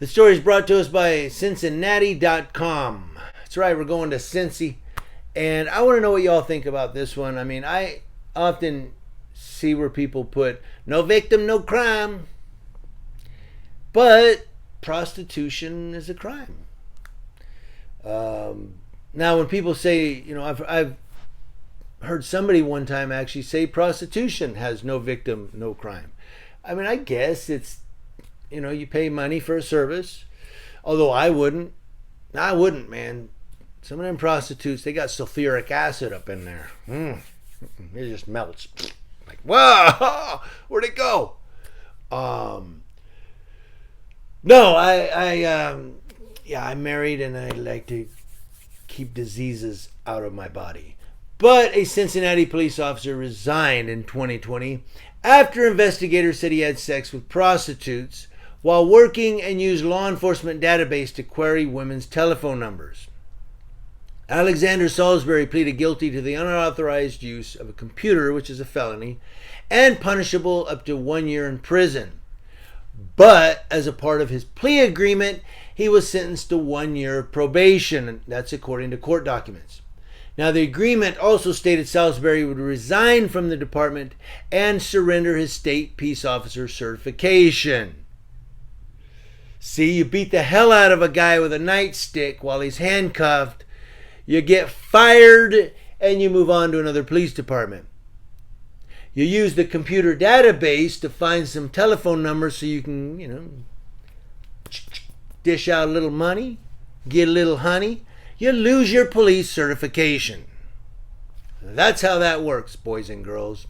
The story is brought to us by Cincinnati.com. That's right, we're going to Cincy. And I want to know what y'all think about this one. I mean, I often see where people put no victim, no crime. But prostitution is a crime. Now, when people say, you know, I've heard somebody one time actually say prostitution has no victim, no crime. I mean, I guess it's, you know, you pay money for a service. Although I wouldn't, man. Some of them prostitutes, they got sulfuric acid up in there. It just melts. Like, whoa, where'd it go? No, I'm married and I like to keep diseases out of my body. But a Cincinnati police officer resigned in 2020 after investigators said he had sex with prostitutes while working and used law enforcement database to query women's telephone numbers. Alexander Salisbury pleaded guilty to the unauthorized use of a computer, which is a felony, and punishable up to 1 year in prison. But as a part of his plea agreement, he was sentenced to 1 year of probation. That's according to court documents. Now, the agreement also stated Salisbury would resign from the department and surrender his state peace officer certification. See, you beat the hell out of a guy with a nightstick while he's handcuffed, you get fired, and you move on to another police department. You use the computer database to find some telephone numbers so you can, you know, dish out a little money, get a little honey. You lose your police certification. That's how that works, boys and girls.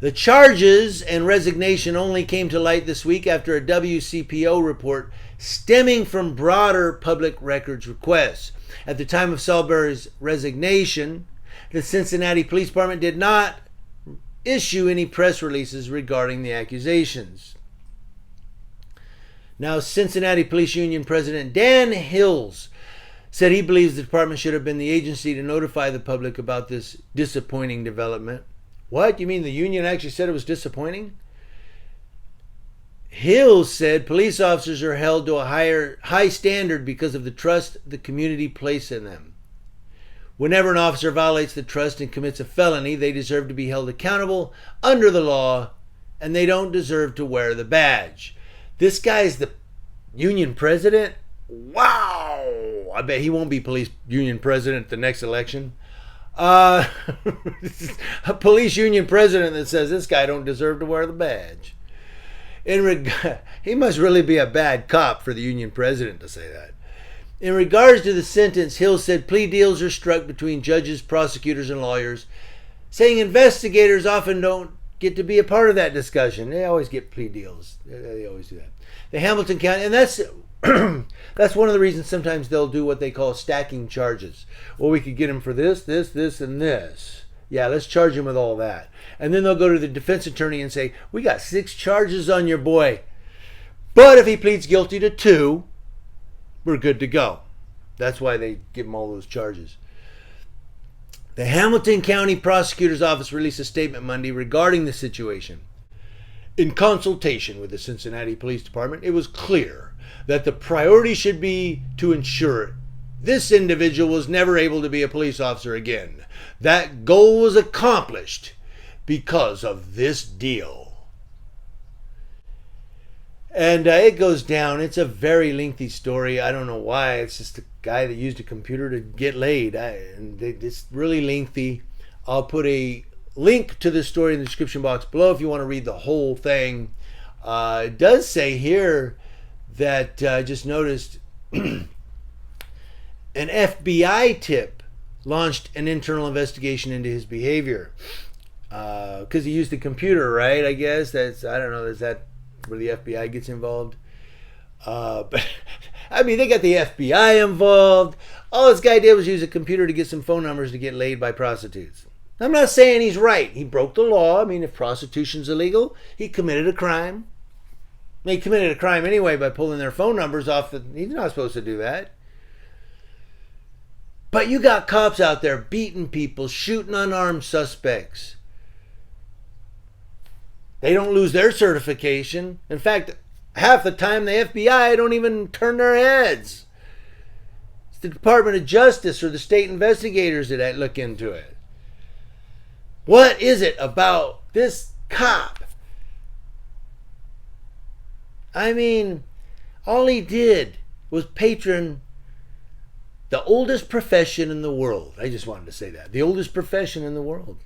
The charges and resignation only came to light this week after a WCPO report stemming from broader public records requests. At the time of Salisbury's resignation, the Cincinnati Police Department did not issue any press releases regarding the accusations. Now, Cincinnati Police Union President Dan Hills said he believes the department should have been the agency to notify the public about this disappointing development. What? You mean the union actually said it was disappointing? Hills said police officers are held to a high standard because of the trust the community places in them. Whenever an officer violates the trust and commits a felony, they deserve to be held accountable under the law, and they don't deserve to wear the badge. This guy's the union president? Wow! I bet he won't be police union president the next election. A police union president that says this guy don't deserve to wear the badge. He must really be a bad cop for the union president to say that. In regards to the sentence, Hill said plea deals are struck between judges, prosecutors, and lawyers, saying investigators often don't get to be a part of that discussion. They always get plea deals. They always do that. The Hamilton County, and that's that's one of the reasons sometimes they'll do what they call stacking charges. Well, we could get him for this, and this. Yeah, let's charge him with all that. And then they'll go to the defense attorney and say, we got 6 charges on your boy. But if he pleads guilty to 2, we're good to go. That's why they give him all those charges. The Hamilton County Prosecutor's Office released a statement Monday regarding the situation. In consultation with the Cincinnati Police Department, it was clear that the priority should be to ensure this individual was never able to be a police officer again. That goal was accomplished because of this deal. And it goes down. It's a very lengthy story. I don't know why. It's just a guy that used a computer to get laid. It's really lengthy. I'll put a link to this story in the description box below if you want to read the whole thing. It does say here that I just noticed an FBI tip launched an internal investigation into his behavior because he used the computer, right? I guess that's, I don't know, is that where the FBI gets involved? But I mean, they got the FBI involved. All this guy did was use a computer to get some phone numbers to get laid by prostitutes. I'm not saying he's right. He broke the law. I mean, if prostitution's illegal, he committed a crime. He committed a crime anyway by pulling their phone numbers off. He's not supposed to do that. But you got cops out there beating people, shooting unarmed suspects. They don't lose their certification. In fact, half the time the FBI don't even turn their heads. It's the Department of Justice or the state investigators that look into it. What is it about this cop? I mean, all he did was patron the oldest profession in the world. I just wanted to say that. The oldest profession in the world.